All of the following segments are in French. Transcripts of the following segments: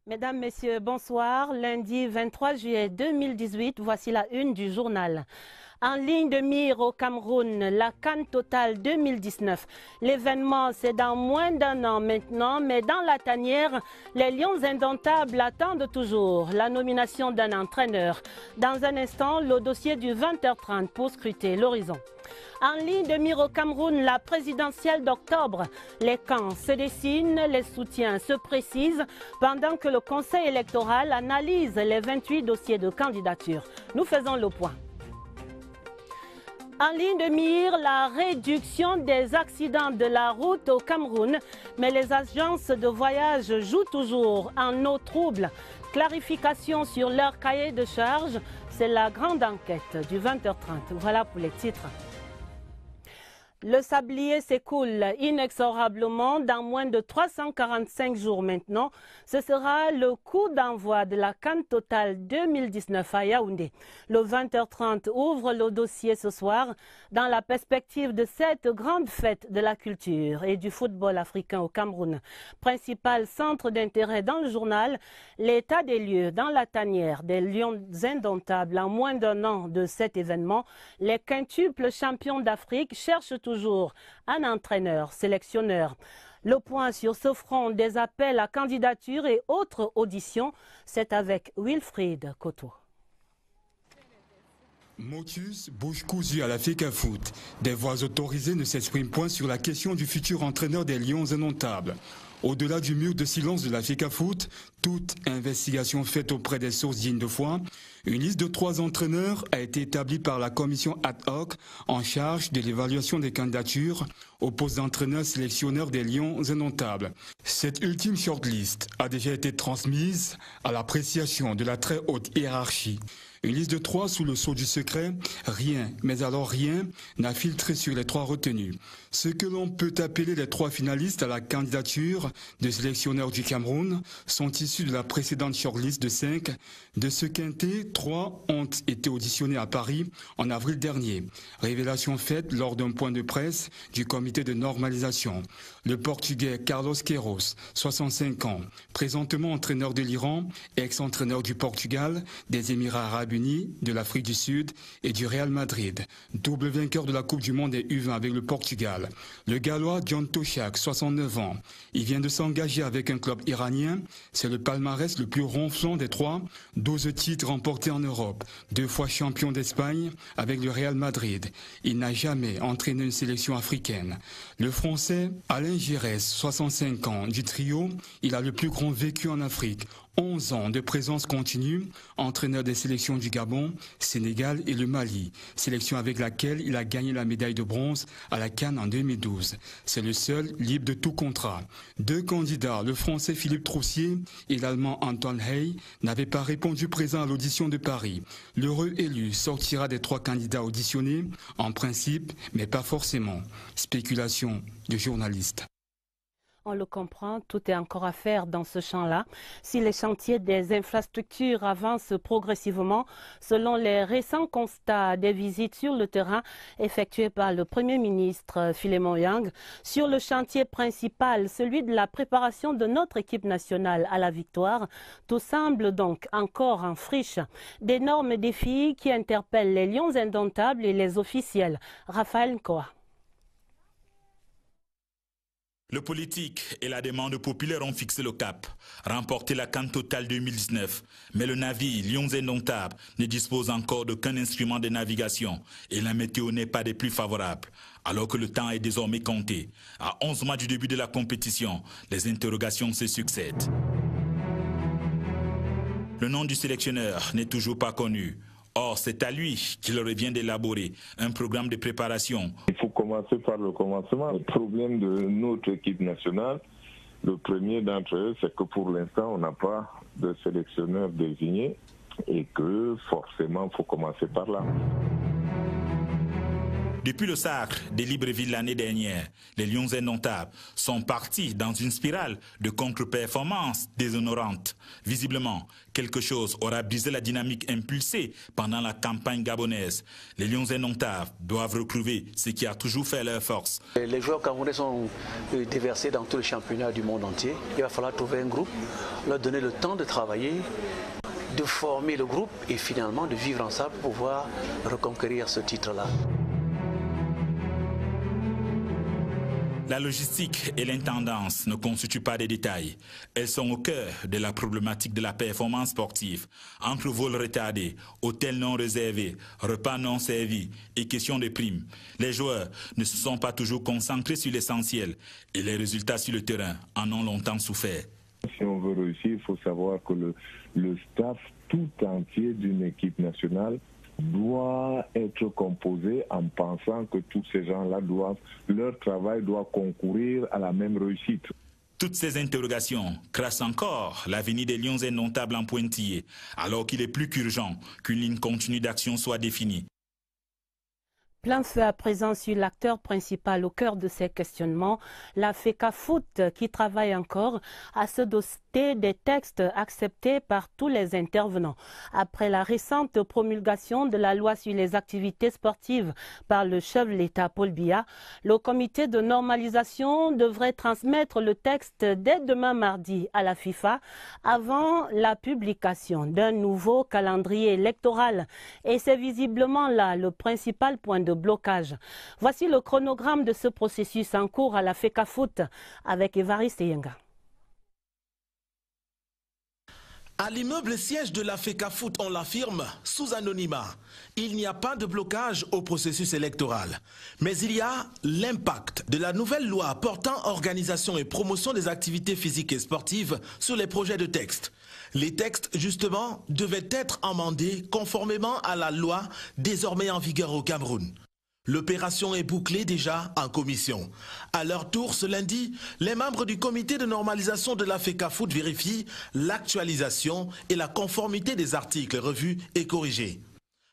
Mesdames, Messieurs, bonsoir. Lundi 23 juillet 2018, voici la une du journal. En ligne de mire au Cameroun, la CAN Total 2019. L'événement, c'est dans moins d'un an maintenant, mais dans la tanière, les Lions indomptables attendent toujours la nomination d'un entraîneur. Dans un instant, le dossier du 20h30 pour scruter l'horizon. En ligne de mire au Cameroun, la présidentielle d'octobre. Les camps se dessinent, les soutiens se précisent pendant que le Conseil électoral analyse les 28 dossiers de candidature. Nous faisons le point. En ligne de mire, la réduction des accidents de la route au Cameroun, mais les agences de voyage jouent toujours en eau trouble. Clarification sur leur cahier de charges, c'est la grande enquête du 20h30. Voilà pour les titres. Le sablier s'écoule inexorablement dans moins de 345 jours maintenant. Ce sera le coup d'envoi de la CAN Total 2019 à Yaoundé. Le 20h30 ouvre le dossier ce soir dans la perspective de cette grande fête de la culture et du football africain au Cameroun. Principal centre d'intérêt dans le journal, l'état des lieux dans la tanière des Lions indomptables. En moins d'un an de cet événement, les quintuples champions d'Afrique cherchent toujours un entraîneur, sélectionneur. Le point sur ce front des appels à candidature et autres auditions, c'est avec Wilfried Koto. Motus, bouche cousue à la FECAFOOT. Des voix autorisées ne s'expriment point sur la question du futur entraîneur des Lions indomptables. Au-delà du mur de silence de la FECAFOOT, toute investigation faite auprès des sources dignes de foi, une liste de 3 entraîneurs a été établie par la commission ad hoc en charge de l'évaluation des candidatures au poste d'entraîneur sélectionneur des Lions indomptables. Cette ultime shortlist a déjà été transmise à l'appréciation de la très haute hiérarchie. Une liste de 3 sous le sceau du secret, rien, mais alors rien, n'a filtré sur les 3 retenus. Ce que l'on peut appeler les 3 finalistes à la candidature de sélectionneur du Cameroun sont issus de la précédente shortlist de 5. De ce quintet, 3 ont été auditionnés à Paris en avril dernier. Révélation faite lors d'un point de presse du comité de normalisation. Le Portugais Carlos Queiroz, 65 ans, présentement entraîneur de l'Iran, ex-entraîneur du Portugal, des Émirats Arabes Unis, de l'Afrique du Sud et du Real Madrid, double vainqueur de la Coupe du Monde des U20 avec le Portugal. Le Gallois John Toshak, 69 ans. Il vient de s'engager avec un club iranien. C'est le palmarès le plus ronflant des 3. 12 titres remportés en Europe, 2 fois champion d'Espagne avec le Real Madrid. Il n'a jamais entraîné une sélection africaine. Le Français Alain Giresse, 65 ans. Du trio, il a le plus grand vécu en Afrique. 11 ans de présence continue, entraîneur des sélections du Gabon, Sénégal et le Mali, sélection avec laquelle il a gagné la médaille de bronze à la CAN en 2012. C'est le seul libre de tout contrat. 2 candidats, le français Philippe Troussier et l'allemand Anton Hey, n'avaient pas répondu présent à l'audition de Paris. L'heureux élu sortira des 3 candidats auditionnés, en principe, mais pas forcément. Spéculation de journalistes. On le comprend, tout est encore à faire dans ce champ-là. Si les chantiers des infrastructures avancent progressivement, selon les récents constats des visites sur le terrain effectuées par le Premier ministre Philemon Yang, sur le chantier principal, celui de la préparation de notre équipe nationale à la victoire, tout semble donc encore en friche. D'énormes défis qui interpellent les Lions indomptables et les officiels. Raphaël Nkoa. Le politique et la demande populaire ont fixé le cap, remporter la CAN Total 2019. Mais le navire Lions indomptables ne dispose encore d'aucun instrument de navigation et la météo n'est pas des plus favorables. Alors que le temps est désormais compté. À 11 mois du début de la compétition, les interrogations se succèdent. Le nom du sélectionneur n'est toujours pas connu. Or, c'est à lui qu'il revient d'élaborer un programme de préparation. Il faut commencer par le commencement. Le problème de notre équipe nationale, le premier d'entre eux, c'est que pour l'instant, on n'a pas de sélectionneur désigné et que forcément, il faut commencer par là. Depuis le sacre des Libreville l'année dernière, les Lions indomptables sont partis dans une spirale de contre-performances déshonorantes. Visiblement, quelque chose aura brisé la dynamique impulsée pendant la campagne gabonaise. Les Lions indomptables doivent retrouver ce qui a toujours fait leur force. Les joueurs camerounais sont déversés dans tous les championnats du monde entier. Il va falloir trouver un groupe, leur donner le temps de travailler, de former le groupe et finalement de vivre ensemble pour pouvoir reconquérir ce titre-là. La logistique et l'intendance ne constituent pas des détails. Elles sont au cœur de la problématique de la performance sportive. Entre vols retardés, hôtels non réservés, repas non servis et questions de primes, les joueurs ne se sont pas toujours concentrés sur l'essentiel et les résultats sur le terrain en ont longtemps souffert. Si on veut réussir, il faut savoir que le staff tout entier d'une équipe nationale doit être composé en pensant que tous ces gens-là leur travail doit concourir à la même réussite. Toutes ces interrogations crassent encore l'avenir des Lions indomptables en pointillé, alors qu'il est plus qu'urgent qu'une ligne continue d'action soit définie. Plein feu à présent sur l'acteur principal au cœur de ces questionnements, la FECAFOOT, qui travaille encore à se doter des textes acceptés par tous les intervenants. Après la récente promulgation de la loi sur les activités sportives par le chef de l'État Paul Biya, le comité de normalisation devrait transmettre le texte dès demain mardi à la FIFA avant la publication d'un nouveau calendrier électoral. Et c'est visiblement là le principal point de blocage. Voici le chronogramme de ce processus en cours à la FECAFOOT avec Évariste Yenga. À l'immeuble siège de la FECAFOOT, on l'affirme, sous anonymat, il n'y a pas de blocage au processus électoral. Mais il y a l'impact de la nouvelle loi portant organisation et promotion des activités physiques et sportives sur les projets de texte. Les textes, justement, devaient être amendés conformément à la loi désormais en vigueur au Cameroun. L'opération est bouclée déjà en commission. À leur tour, ce lundi, les membres du comité de normalisation de la FECAFOOT vérifient l'actualisation et la conformité des articles revus et corrigés.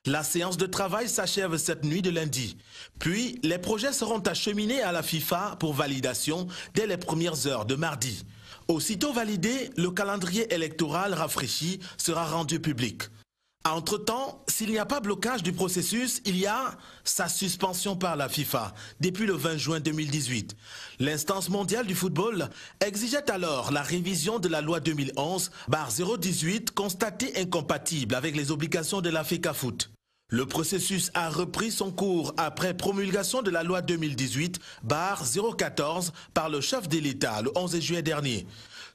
La séance de travail s'achève cette nuit de lundi. Puis, les projets seront acheminés à la FIFA pour validation dès les premières heures de mardi. Aussitôt validé, le calendrier électoral rafraîchi sera rendu public. Entre-temps, s'il n'y a pas blocage du processus, il y a sa suspension par la FIFA depuis le 20 juin 2018. L'instance mondiale du football exigeait alors la révision de la loi 2011/018 constatée incompatible avec les obligations de la FECAFOOT. Le processus a repris son cours après promulgation de la loi 2018/014 par le chef de l'État le 11 juillet dernier.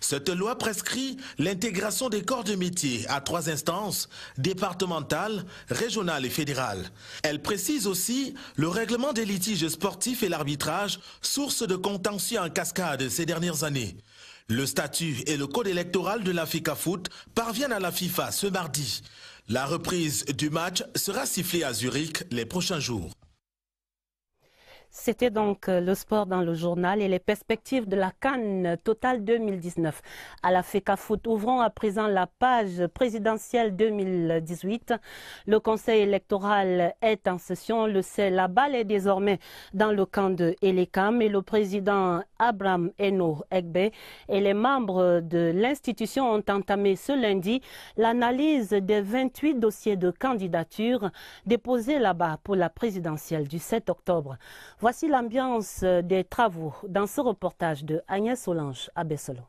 Cette loi prescrit l'intégration des corps de métier à 3 instances, départementales, régionales et fédérales. Elle précise aussi le règlement des litiges sportifs et l'arbitrage, source de contentieux en cascade ces dernières années. Le statut et le code électoral de la FECAFOOT parviennent à la FIFA ce mardi. La reprise du match sera sifflée à Zurich les prochains jours. C'était donc le sport dans le journal et les perspectives de la CAN Total 2019. À la FECAFOOT, ouvrons à présent la page présidentielle 2018. Le conseil électoral est en session, le sait, la balle est désormais dans le camp de Elekam et le président Abraham Eno Egbe et les membres de l'institution ont entamé ce lundi l'analyse des 28 dossiers de candidature déposés là-bas pour la présidentielle du 7 octobre. Voici l'ambiance des travaux dans ce reportage de Agnès Solange à Bessolo.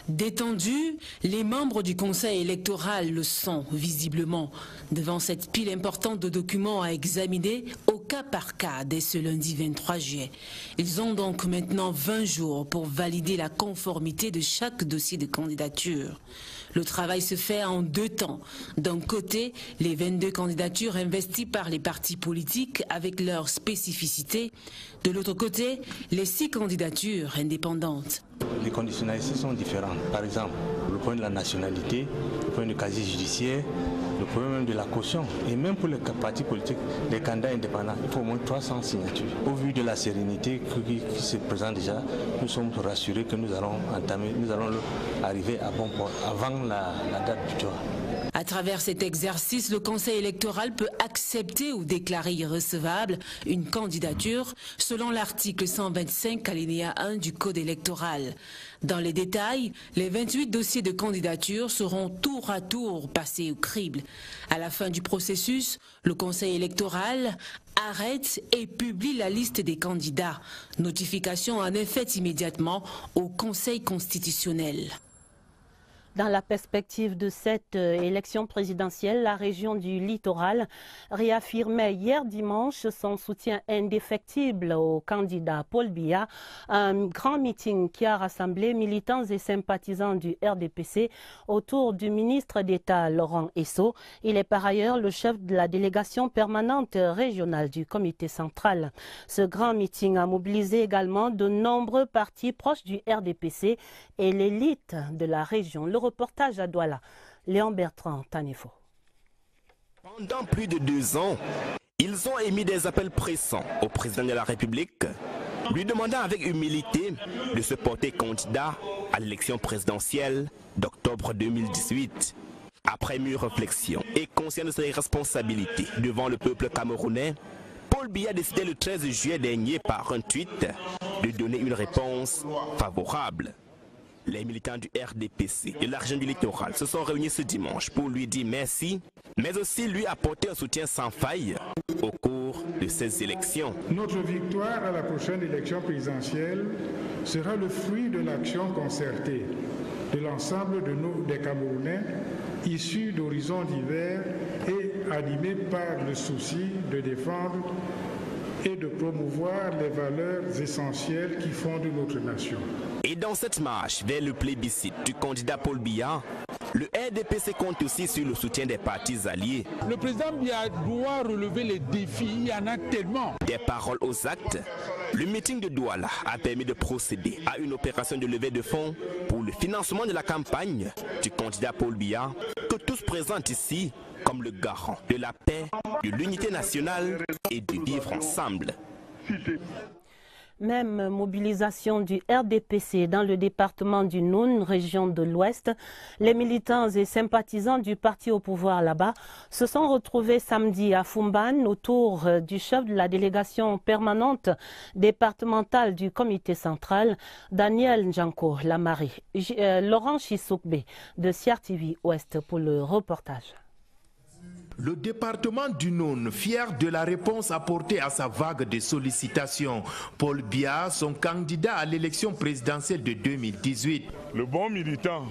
Détendus, les membres du conseil électoral le sont visiblement devant cette pile importante de documents à examiner au cas par cas dès ce lundi 23 juillet. Ils ont donc maintenant 20 jours pour valider la conformité de chaque dossier de candidature. Le travail se fait en 2 temps. D'un côté, les 22 candidatures investies par les partis politiques avec leurs spécificités. De l'autre côté, les 6 candidatures indépendantes. Les conditionnalités sont différentes. Par exemple, le point de la nationalité, le point du casier judiciaire, le point même de la caution. Et même pour les partis politiques, les candidats indépendants, il faut au moins 300 signatures. Au vu de la sérénité qui se présente déjà, nous sommes rassurés que nous allons entamer, arriver à bon port avant la date butoir. À travers cet exercice, le Conseil électoral peut accepter ou déclarer irrecevable une candidature selon l'article 125 alinéa 1 du Code électoral. Dans les détails, les 28 dossiers de candidature seront tour à tour passés au crible. À la fin du processus, le Conseil électoral arrête et publie la liste des candidats. Notification en est faite immédiatement au Conseil constitutionnel. Dans la perspective de cette élection présidentielle, la région du littoral réaffirmait hier dimanche son soutien indéfectible au candidat Paul Biya. Un grand meeting qui a rassemblé militants et sympathisants du RDPC autour du ministre d'État Laurent Esso. Il est par ailleurs le chef de la délégation permanente régionale du comité central. Ce grand meeting a mobilisé également de nombreux partis proches du RDPC et l'élite de la région. Le reportage à Douala, Léon Bertrand, Tanefo. Pendant plus de 2 ans, ils ont émis des appels pressants au président de la République, lui demandant avec humilité de se porter candidat à l'élection présidentielle d'octobre 2018. Après mûre réflexion et conscient de ses responsabilités devant le peuple camerounais, Paul Biya a décidé le 13 juillet dernier par un tweet de donner une réponse favorable. Les militants du RDPC et de la région du littoral se sont réunis ce dimanche pour lui dire merci, mais aussi lui apporter un soutien sans faille au cours de ces élections. Notre victoire à la prochaine élection présidentielle sera le fruit de l'action concertée de l'ensemble des Camerounais issus d'horizons divers et animés par le souci de défendre et de promouvoir les valeurs essentielles qui fondent notre nation. Et dans cette marche vers le plébiscite du candidat Paul Biya, le RDPC compte aussi sur le soutien des partis alliés. Le président Biya doit relever les défis, il y en a tellement. Des paroles aux actes, le meeting de Douala a permis de procéder à une opération de levée de fonds pour le financement de la campagne du candidat Paul Biya, que tous présentent ici comme le garant de la paix, de l'unité nationale et de vivre ensemble. Même mobilisation du RDPC dans le département du Noun, région de l'Ouest. Les militants et sympathisants du parti au pouvoir là-bas se sont retrouvés samedi à Fumban autour du chef de la délégation permanente départementale du comité central, Daniel Njanko Lamari. Laurent Chissoukbe de CR TV Ouest pour le reportage. Le département du Noun, fier de la réponse apportée à sa vague de sollicitations. Paul Biya, son candidat à l'élection présidentielle de 2018. Le bon militant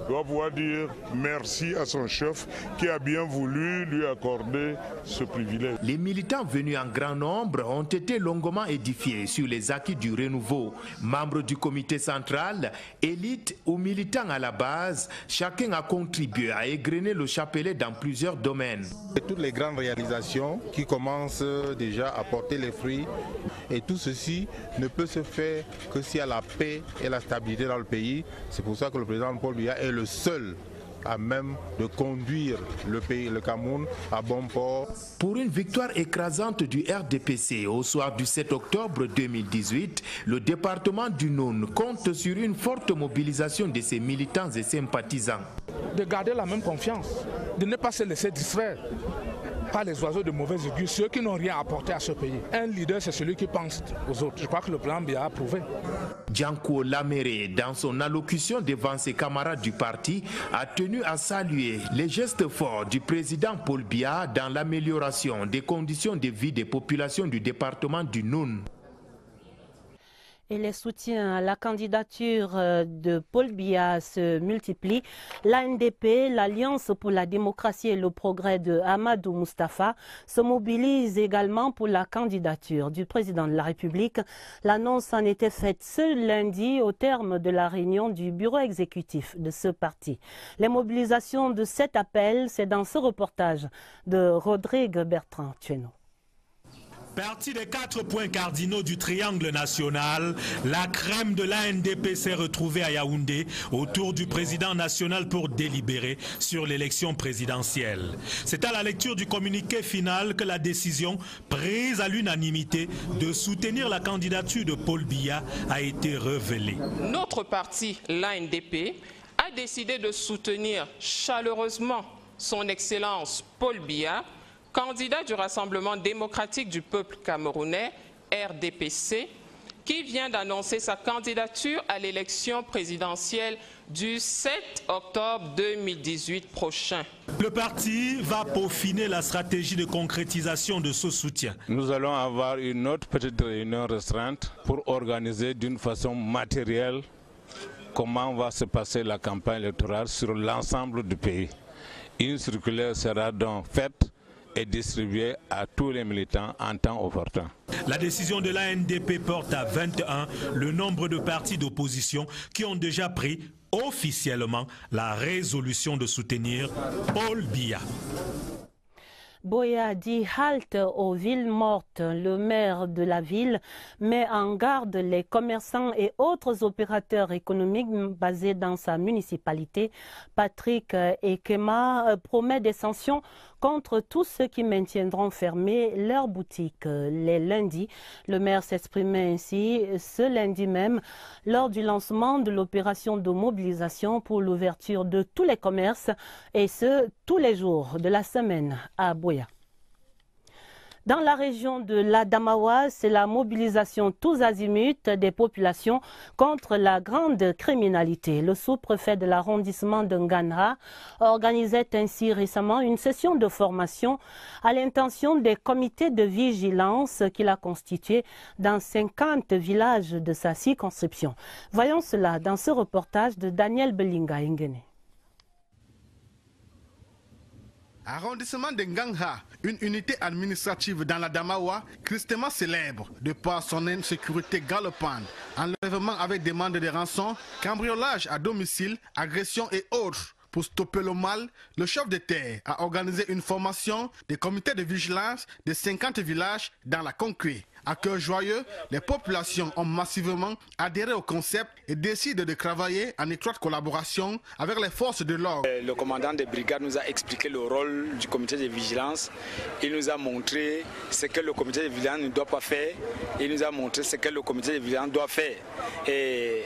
doit pouvoir dire merci à son chef qui a bien voulu lui accorder ce privilège. Les militants venus en grand nombre ont été longuement édifiés sur les acquis du renouveau. Membres du comité central, élites ou militants à la base, chacun a contribué à égrener le chapelet dans plusieurs domaines. Et toutes les grandes réalisations qui commencent déjà à porter les fruits, et tout ceci ne peut se faire que s'il y a la paix et la stabilité dans le pays. C'est pour ça que le président Paul Biya est le seul à même de conduire le pays, le Cameroun, à bon port. Pour une victoire écrasante du RDPC au soir du 7 octobre 2018, le département du Noun compte sur une forte mobilisation de ses militants et sympathisants. De garder la même confiance, de ne pas se laisser distraire par les oiseaux de mauvais augure, ceux qui n'ont rien apporté à ce pays. Un leader, c'est celui qui pense aux autres. Je crois que le plan Biya a prouvé. Njanko Lamari, dans son allocution devant ses camarades du parti, a tenu à saluer les gestes forts du président Paul Biya dans l'amélioration des conditions de vie des populations du département du Noun. Et les soutiens à la candidature de Paul Biya se multiplient. L'ANDP, l'Alliance pour la démocratie et le progrès de Amadou Moustapha, se mobilise également pour la candidature du président de la République. L'annonce en était faite ce lundi au terme de la réunion du bureau exécutif de ce parti. Les mobilisations de cet appel, c'est dans ce reportage de Rodrigue Bertrand Tueno. Parti des 4 points cardinaux du triangle national, la crème de l'ANDP s'est retrouvée à Yaoundé autour du président national pour délibérer sur l'élection présidentielle. C'est à la lecture du communiqué final que la décision, prise à l'unanimité, de soutenir la candidature de Paul Biya a été révélée. Notre parti, l'ANDP, a décidé de soutenir chaleureusement son Excellence Paul Biya, candidat du Rassemblement démocratique du peuple camerounais, RDPC, qui vient d'annoncer sa candidature à l'élection présidentielle du 7 octobre 2018 prochain. Le parti va peaufiner la stratégie de concrétisation de ce soutien. Nous allons avoir une autre petite réunion restreinte pour organiser d'une façon matérielle comment va se passer la campagne électorale sur l'ensemble du pays. Une circulaire sera donc faite et distribuée à tous les militants en temps opportun. La décision de l'ANDP porte à 21 le nombre de partis d'opposition qui ont déjà pris officiellement la résolution de soutenir Paul Biya. Boya dit halte aux villes mortes. Le maire de la ville met en garde les commerçants et autres opérateurs économiques basés dans sa municipalité. Patrick Ekema promet des sanctions contre tous ceux qui maintiendront fermées leurs boutiques les lundis. Le maire s'exprimait ainsi ce lundi même lors du lancement de l'opération de mobilisation pour l'ouverture de tous les commerces et ce, tous les jours de la semaine à Boya. Dans la région de l'Adamawa, c'est la mobilisation tous azimuts des populations contre la grande criminalité. Le sous-préfet de l'arrondissement de Ngana organisait ainsi récemment une session de formation à l'intention des comités de vigilance qu'il a constitués dans 50 villages de sa circonscription. Voyons cela dans ce reportage de Daniel Belinga Ingene. Arrondissement de Ngangha, une unité administrative dans la Damawa, tristement célèbre de par son insécurité galopante, enlèvement avec demande de rançon, cambriolage à domicile, agression et autres. Pour stopper le mal, le chef de terre a organisé une formation des comités de vigilance de 50 villages dans la Concré. À cœur joyeux, les populations ont massivement adhéré au concept et décident de travailler en étroite collaboration avec les forces de l'ordre. Le commandant de brigade nous a expliqué le rôle du comité de vigilance. Il nous a montré ce que le comité de vigilance ne doit pas faire. Il nous a montré ce que le comité de vigilance doit faire. Et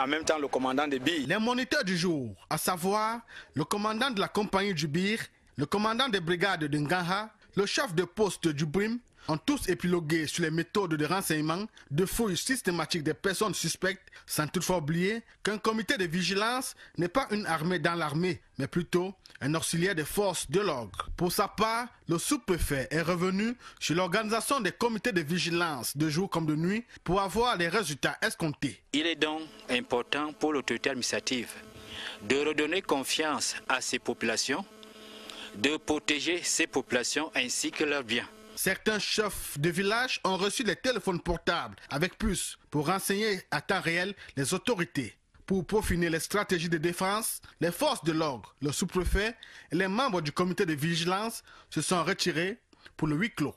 en même temps, le commandant de BIR. Les moniteurs du jour, à savoir le commandant de la compagnie du BIR, le commandant de brigade de Ngangha, le chef de poste du BRIM, ont tous épilogué sur les méthodes de renseignement, de fouilles systématiques des personnes suspectes, sans toutefois oublier qu'un comité de vigilance n'est pas une armée dans l'armée, mais plutôt un auxiliaire des forces de l'ordre. Pour sa part, le sous-préfet est revenu sur l'organisation des comités de vigilance de jour comme de nuit pour avoir les résultats escomptés. Il est donc important pour l'autorité administrative de redonner confiance à ces populations, de protéger ces populations ainsi que leurs biens. Certains chefs de village ont reçu les téléphones portables avec puces pour renseigner à temps réel les autorités. Pour peaufiner les stratégies de défense, les forces de l'ordre, le sous-préfet et les membres du comité de vigilance se sont retirés pour le huis clos.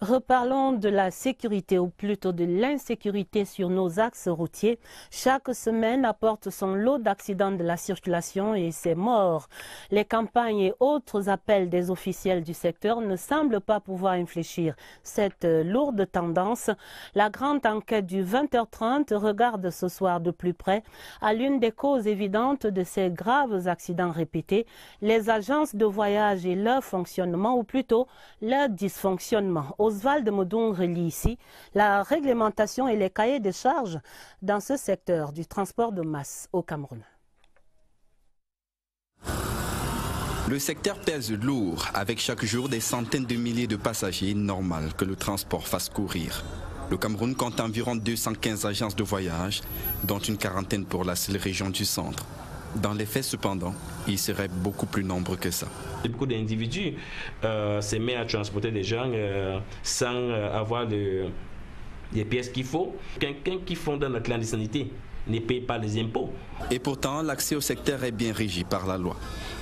Reparlons de la sécurité ou plutôt de l'insécurité sur nos axes routiers. Chaque semaine apporte son lot d'accidents de la circulation et ses morts. Les campagnes et autres appels des officiels du secteur ne semblent pas pouvoir infléchir cette lourde tendance. La grande enquête du 20h30 regarde ce soir de plus près à l'une des causes évidentes de ces graves accidents répétés, les agences de voyage et leur fonctionnement ou plutôt leur dysfonctionnement. Oswald Modon relie ici la réglementation et les cahiers de charges dans ce secteur du transport de masse au Cameroun. Le secteur pèse lourd avec chaque jour des centaines de milliers de passagers, normal que le transport fasse courir. Le Cameroun compte environ 215 agences de voyage, dont une quarantaine pour la seule région du centre. Dans les faits, cependant, il serait beaucoup plus nombreux que ça. Beaucoup d'individus se mettent à transporter des gens sans avoir les pièces qu'il faut. Quelqu'un qui font dans la clandestinité ne paye pas les impôts. Et pourtant, l'accès au secteur est bien régi par la loi.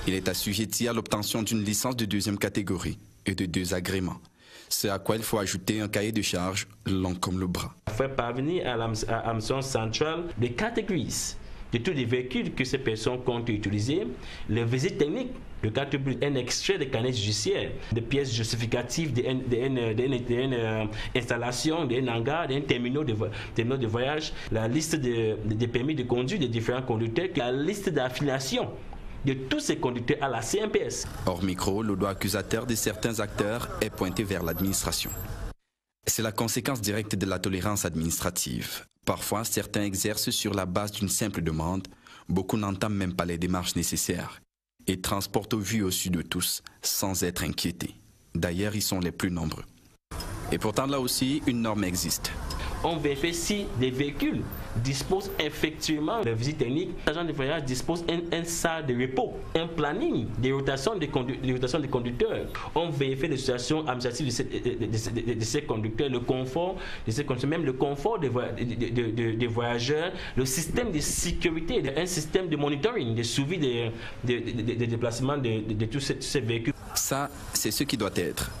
Il est assujetti à l'obtention d'une licence de deuxième catégorie et de 2 agréments. Ce à quoi il faut ajouter un cahier de charges long comme le bras. Faire parvenir à l'administration centrale des catégories. de tous les véhicules que ces personnes comptent utiliser, les visites techniques, le carte bleue, un extrait des carnets judiciaires, des pièces justificatives d'une installation, d'un hangar, d'un terminal de voyage, la liste des permis de conduire des différents conducteurs, la liste d'affiliation de tous ces conducteurs à la CNPS. Hors micro, le doigt accusateur de certains acteurs est pointé vers l'administration. C'est la conséquence directe de la tolérance administrative. Parfois, certains exercent sur la base d'une simple demande. Beaucoup n'entament même pas les démarches nécessaires et transportent au vu au su de tous sans être inquiétés. D'ailleurs, ils sont les plus nombreux. Et pourtant, là aussi, une norme existe. On vérifie si des véhicules disposent effectivement de visites techniques. L'agent de voyage dispose un salle de repos, un planning de rotation des conducteurs. On vérifie les situations administratives de ces conducteurs, le confort de ces conducteurs, même le confort des voyageurs, le système de sécurité, un système de monitoring, de suivi des déplacements de tous ces véhicules. Ça, c'est ce qui doit être.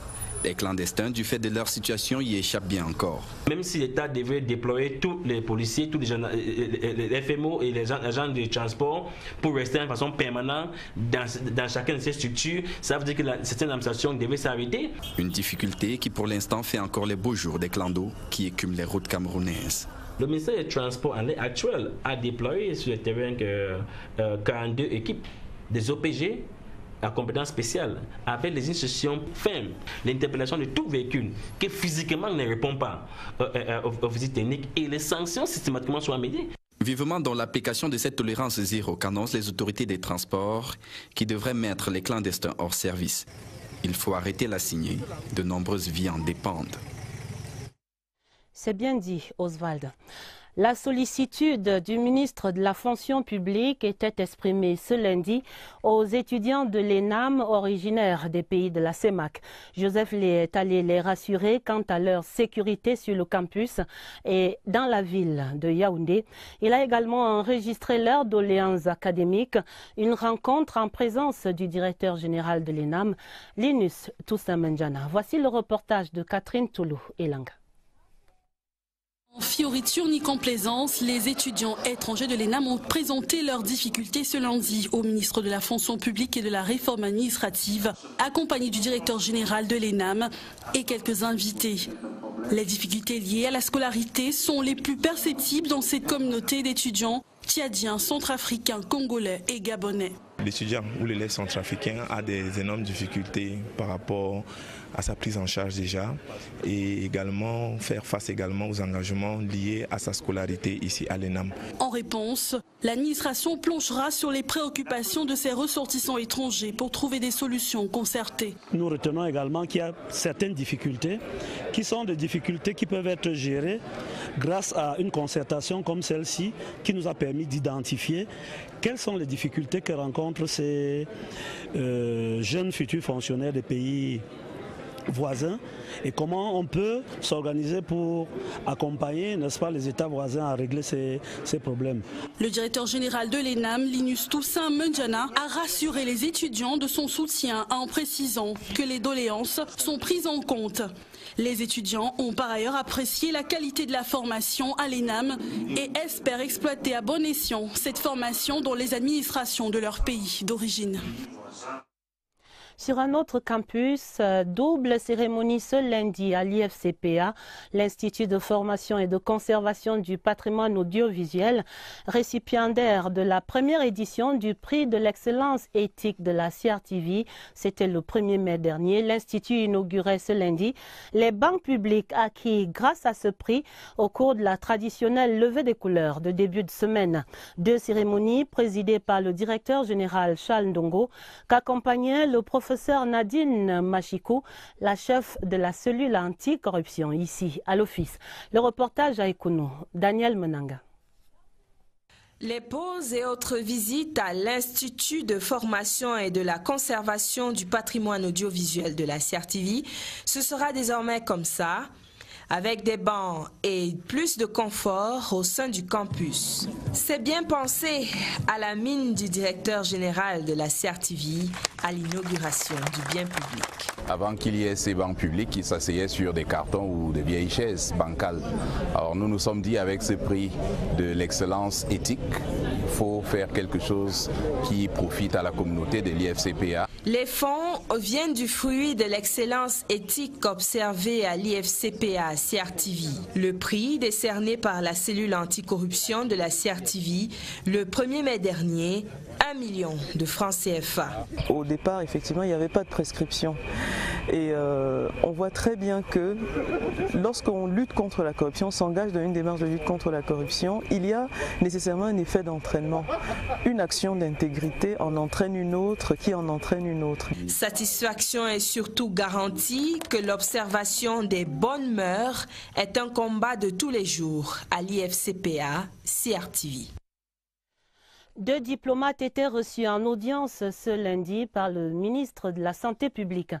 Les clandestins, du fait de leur situation, y échappent bien encore. Même si l'État devait déployer tous les policiers, tous les FMO et les agents de transport pour rester de façon permanente dans chacune de ces structures, ça veut dire que certaines administrations devaient s'arrêter. Une difficulté qui pour l'instant fait encore les beaux jours des clandos qui écument les routes camerounaises. Le ministère des Transports, en l'état actuel, a déployé sur le terrain 42 équipes des OPG à compétence spéciale, avec les instructions fermes, l'interpellation de tout véhicule qui physiquement ne répond pas aux visites techniques et les sanctions systématiquement soient médiées. Vivement dans l'application de cette tolérance zéro qu'annoncent les autorités des transports qui devraient mettre les clandestins hors service. Il faut arrêter la signer. De nombreuses vies en dépendent. C'est bien dit, Oswald. La sollicitude du ministre de la fonction publique était exprimée ce lundi aux étudiants de l'ENAM originaires des pays de la CEMAC. Joseph Lé est allé les rassurer quant à leur sécurité sur le campus et dans la ville de Yaoundé. Il a également enregistré leurs doléances académiques, une rencontre en présence du directeur général de l'ENAM, Linus Toussaint-Mendjana. Voici le reportage de Catherine Toulou-Elanga. En fioriture ni complaisance, les étudiants étrangers de l'ENAM ont présenté leurs difficultés ce lundi au ministre de la fonction publique et de la réforme administrative, accompagné du directeur général de l'ENAM et quelques invités. Les difficultés liées à la scolarité sont les plus perceptibles dans cette communauté d'étudiants tchadiens, centrafricains, congolais et gabonais. L'étudiant ou l'élève centrafricain a des énormes difficultés par rapport à sa prise en charge déjà et également faire face également aux engagements liés à sa scolarité ici à l'ENAM. En réponse, l'administration plongera sur les préoccupations de ces ressortissants étrangers pour trouver des solutions concertées. Nous retenons également qu'il y a certaines difficultés qui sont des difficultés qui peuvent être gérées grâce à une concertation comme celle-ci qui nous a permis d'identifier quelles sont les difficultés que rencontrent ces jeunes futurs fonctionnaires des pays voisins et comment on peut s'organiser pour accompagner, n'est-ce pas, les États voisins à régler ces problèmes. Le directeur général de l'ENAM, Linus Toussaint-Mendjana, a rassuré les étudiants de son soutien en précisant que les doléances sont prises en compte. Les étudiants ont par ailleurs apprécié la qualité de la formation à l'ENAM et espèrent exploiter à bon escient cette formation dans les administrations de leur pays d'origine. Sur un autre campus, double cérémonie ce lundi à l'IFCPA, l'Institut de formation et de conservation du patrimoine audiovisuel, récipiendaire de la première édition du prix de l'excellence éthique de la CRTV. C'était le 1er mai dernier. L'Institut inaugurait ce lundi les bancs publics acquis grâce à ce prix au cours de la traditionnelle levée des couleurs de début de semaine. Deux cérémonies présidées par le directeur général Charles Ndongo, qu'accompagnait le professeur Nadine Machikou, la chef de la cellule anti-corruption ici à l'office. Le reportage à Ekounou, Daniel Menanga. Les pauses et autres visites à l'Institut de formation et de la conservation du patrimoine audiovisuel de la CRTV, ce sera désormais comme ça, avec des bancs et plus de confort au sein du campus. C'est bien pensé à la mine du directeur général de la CRTV à l'inauguration du bien public. avant qu'il y ait ces banques publiques qui s'asseyaient sur des cartons ou des vieilles chaises bancales. Alors nous nous sommes dit avec ce prix de l'excellence éthique, il faut faire quelque chose qui profite à la communauté de l'IFCPA. Les fonds viennent du fruit de l'excellence éthique observée à l'IFCPA CRTV. Le prix décerné par la cellule anticorruption de la CRTV le 1er mai dernier, 1 million de francs CFA. Au départ, effectivement, il n'y avait pas de prescription. Et on voit très bien que lorsqu'on lutte contre la corruption, on s'engage dans une démarche de lutte contre la corruption, il y a nécessairement un effet d'entraînement. Une action d'intégrité en entraîne une autre, qui en entraîne une autre. Satisfaction est surtout garantie que l'observation des bonnes mœurs est un combat de tous les jours à l'IFCPA CRTV. 2 diplomates étaient reçus en audience ce lundi par le ministre de la Santé publique.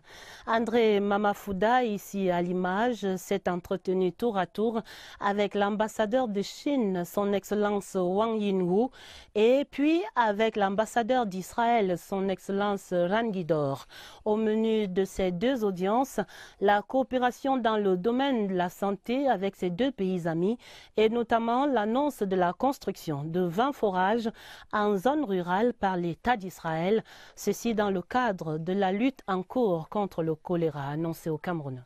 André Mamafouda, ici à l'image, s'est entretenu tour à tour avec l'ambassadeur de Chine, son Excellence Wang Yinwu, et puis avec l'ambassadeur d'Israël, son Excellence Ran Guidor. Au menu de ces 2 audiences, la coopération dans le domaine de la santé avec ces 2 pays amis et notamment l'annonce de la construction de 20 forages en zone rurale par l'État d'Israël, ceci dans le cadre de la lutte en cours contre le choléra annoncé au Cameroun.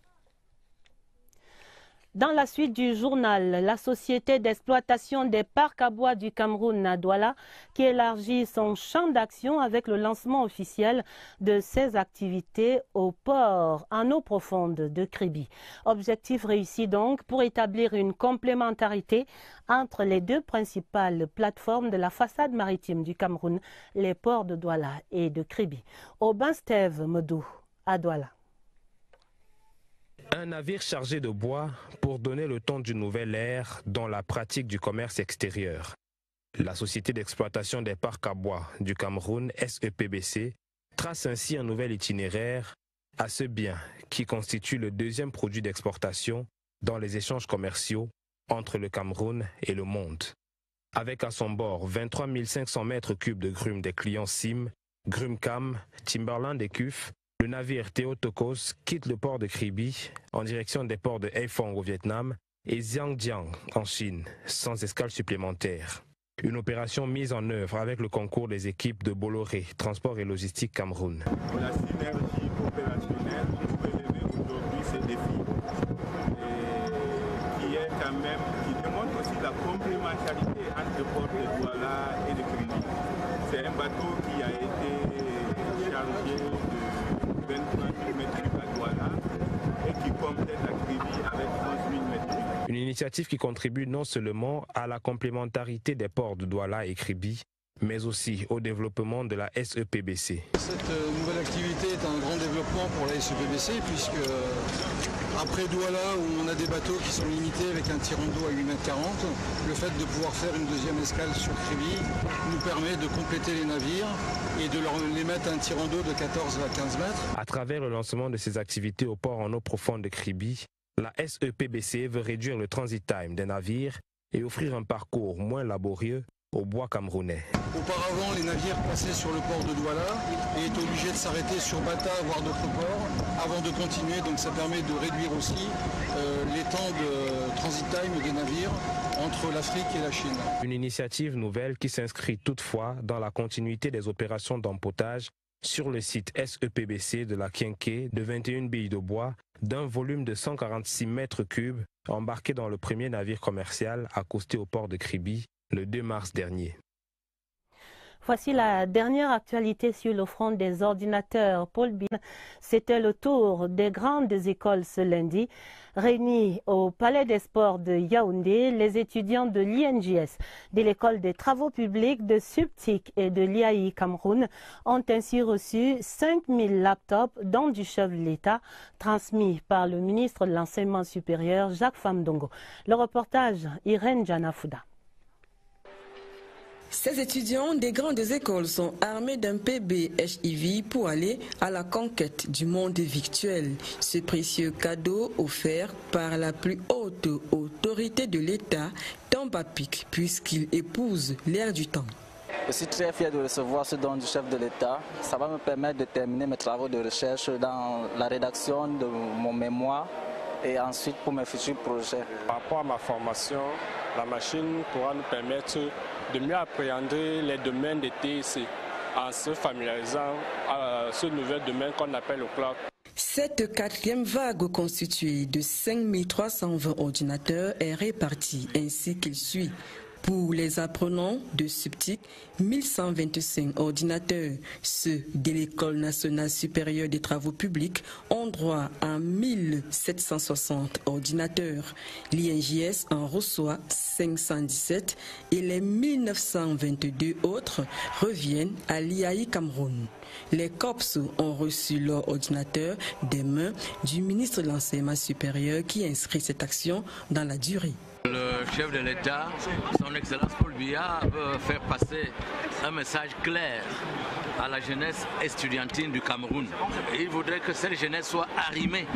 Dans la suite du journal, la société d'exploitation des parcs à bois du Cameroun à Douala qui élargit son champ d'action avec le lancement officiel de ses activités au port en eau profonde de Kribi. Objectif réussi donc pour établir une complémentarité entre les 2 principales plateformes de la façade maritime du Cameroun, les ports de Douala et de Kribi. Aubin Steve Medou à Douala. Un navire chargé de bois pour donner le ton d'une nouvelle ère dans la pratique du commerce extérieur. La société d'exploitation des parcs à bois du Cameroun, SEPBC, trace ainsi un nouvel itinéraire à ce bien qui constitue le 2e produit d'exportation dans les échanges commerciaux entre le Cameroun et le monde. Avec à son bord 23 500 mètres cubes de grumes des clients SIM, Grumcam, Timberland et CUF, le navire Theotokos quitte le port de Kribi en direction des ports de Haiphong au Vietnam et Xiangjiang en Chine, sans escale supplémentaire. Une opération mise en œuvre avec le concours des équipes de Bolloré, Transport et Logistique Cameroun. La synergie opérationnelle pour relever aujourd'hui ces défis qui démontre aussi la complémentarité entre le port de Douala et de Kribi. C'est un bateau qui a été chargé de 23 000 mètres à Douala et qui complète la Kribi avec 11 000 mètres. Une initiative qui contribue non seulement à la complémentarité des ports de Douala et Kribi, mais aussi au développement de la SEPBC. Cette nouvelle activité est un grand développement pour la SEPBC puisque après Douala où on a des bateaux qui sont limités avec un tirant d'eau à 8,40 m, le fait de pouvoir faire une 2e escale sur Kribi nous permet de compléter les navires et de les mettre à un tirant d'eau de 14 à 15 mètres. À travers le lancement de ces activités au port en eau profonde de Kribi, la SEPBC veut réduire le transit time des navires et offrir un parcours moins laborieux au bois camerounais. Auparavant, les navires passaient sur le port de Douala et étaient obligés de s'arrêter sur Bata, voire d'autres ports, avant de continuer. Donc ça permet de réduire aussi les temps de transit time des navires entre l'Afrique et la Chine. Une initiative nouvelle qui s'inscrit toutefois dans la continuité des opérations d'empotage sur le site SEPBC de la Kienké de 21 billes de bois d'un volume de 146 mètres cubes embarqué dans le premier navire commercial accosté au port de Kribi le 2 mars dernier. Voici la dernière actualité sur le front des ordinateurs. Paul Bin, c'était le tour des grandes écoles ce lundi. Réunis au Palais des Sports de Yaoundé, les étudiants de l'INJS, de l'École des Travaux Publics, de Subtic et de l'IAI Cameroun ont ainsi reçu 5000 laptops, dont du chef de l'État, transmis par le ministre de l'Enseignement supérieur, Jacques Famdongo. Le reportage, Irène Janafouda. Ces étudiants des grandes écoles sont armés d'un PB-HIV pour aller à la conquête du monde virtuel. Ce précieux cadeau offert par la plus haute autorité de l'État tombe à pic puisqu'il épouse l'ère du temps. Je suis très fier de recevoir ce don du chef de l'État. Ça va me permettre de terminer mes travaux de recherche dans la rédaction de mon mémoire et ensuite pour mes futurs projets. Par rapport à ma formation, la machine pourra nous permettre de mieux appréhender les domaines de TIC en se familiarisant à ce nouvel domaine qu'on appelle le cloud. Cette quatrième vague constituée de 5320 ordinateurs est répartie ainsi qu'il suit. Pour les apprenants de Subtic, 1125 ordinateurs. Ceux de l'École nationale supérieure des travaux publics ont droit à 1760 ordinateurs. L'INJS en reçoit 517 et les 1922 autres reviennent à l'IAI Cameroun. Les COPS ont reçu leur ordinateur des mains du ministre de l'Enseignement supérieur qui inscrit cette action dans la durée. Le chef de l'État, son Excellence Paul Biya, veut faire passer un message clair à la jeunesse estudiantine du Cameroun. Il voudrait que cette jeunesse soit arrimée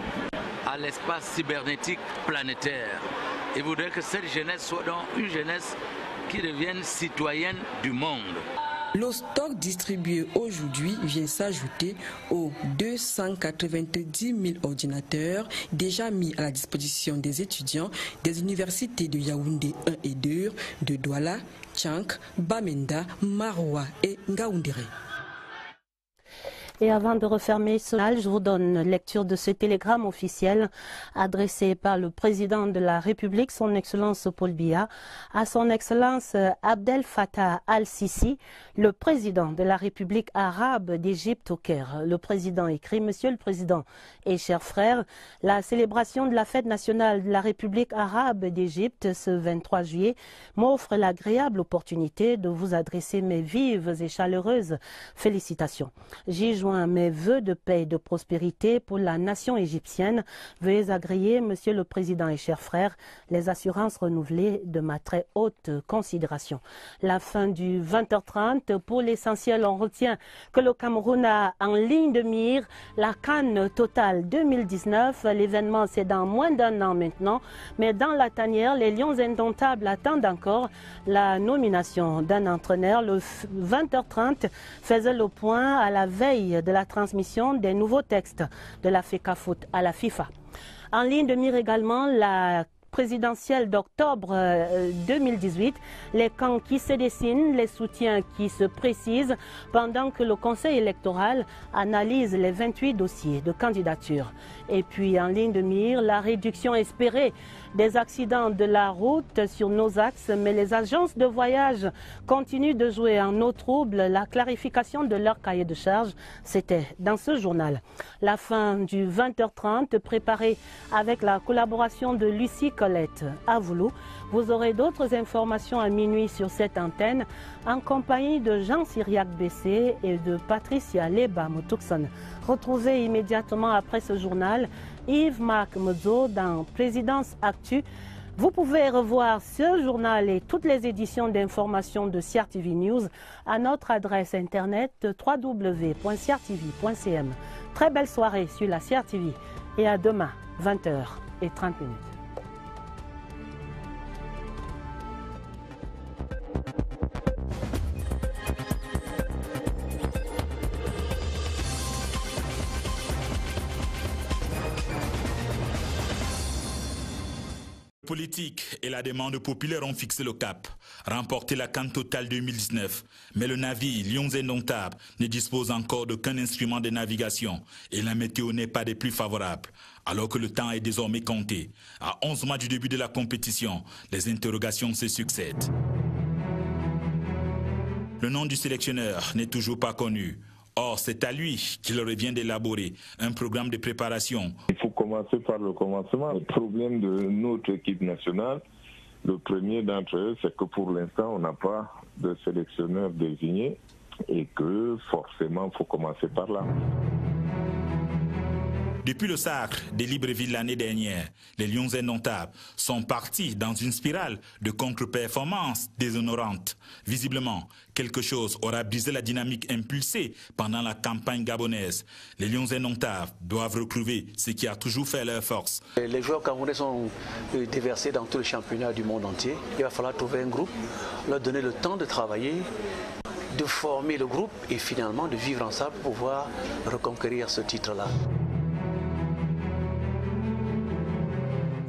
à l'espace cybernétique planétaire. Il voudrait que cette jeunesse soit donc une jeunesse qui devienne citoyenne du monde. Le stock distribué aujourd'hui vient s'ajouter aux 290 000 ordinateurs déjà mis à la disposition des étudiants des universités de Yaoundé 1 et 2, de Douala, Tchank, Bamenda, Maroua et Ngaoundéré. Et avant de refermer ce journal, je vous donne lecture de ce télégramme officiel adressé par le président de la République, son Excellence Paul Biya, à son Excellence Abdel Fattah al-Sisi, le président de la République arabe d'Égypte au Caire. Le président écrit: Monsieur le Président et chers frères, la célébration de la fête nationale de la République arabe d'Égypte ce 23 juillet m'offre l'agréable opportunité de vous adresser mes vives et chaleureuses félicitations. J'y joins mes vœux de paix et de prospérité pour la nation égyptienne. Veuillez agréer, Monsieur le Président et chers frères, les assurances renouvelées de ma très haute considération. La fin du 20h30. Pour l'essentiel, on retient que le Cameroun a en ligne de mire la CAN Total 2019. L'événement, c'est dans moins d'un an maintenant. Mais dans la tanière, les Lions indomptables attendent encore la nomination d'un entraîneur. Le 20h30 faisait le point à la veille de la transmission des nouveaux textes de la FECAFOOT à la FIFA. En ligne de mire également la présidentielle d'octobre 2018, les camps qui se dessinent, les soutiens qui se précisent pendant que le Conseil électoral analyse les 28 dossiers de candidature. Et puis en ligne de mire, la réduction espérée des accidents de la route sur nos axes, mais les agences de voyage continuent de jouer en eau trouble la clarification de leur cahier de charge. C'était dans ce journal. La fin du 20h30, préparée avec la collaboration de Lucie Colette à Voulou. Vous aurez d'autres informations à minuit sur cette antenne en compagnie de Jean Cyriac Bessé et de Patricia Leba Moutoukson. Retrouvez immédiatement après ce journal Yves-Marc Mozo dans Présidence Actu. Vous pouvez revoir ce journal et toutes les éditions d'information de CRTV News à notre adresse internet www.crtv.cm. Très belle soirée sur la CRTV et à demain, 20h30. Le politique et la demande populaire ont fixé le cap, remporté la CAN Total 2019. Mais le navire Lions indomptables ne dispose encore d'aucun instrument de navigation et la météo n'est pas des plus favorables. Alors que le temps est désormais compté. À 11 mois du début de la compétition, les interrogations se succèdent. Le nom du sélectionneur n'est toujours pas connu. Or, c'est à lui qu'il revient d'élaborer un programme de préparation. Il faut commencer par le commencement. Le problème de notre équipe nationale, le premier d'entre eux, c'est que pour l'instant, on n'a pas de sélectionneur désigné et que forcément, il faut commencer par là. Depuis le sacre de Libreville l'année dernière, les Lions indomptables sont partis dans une spirale de contre-performance déshonorante. Visiblement, quelque chose aura brisé la dynamique impulsée pendant la campagne gabonaise. Les Lions indomptables doivent retrouver ce qui a toujours fait leur force. Les joueurs camerounais sont déversés dans tous les championnats du monde entier. Il va falloir trouver un groupe, leur donner le temps de travailler, de former le groupe et finalement de vivre ensemble pour pouvoir reconquérir ce titre-là.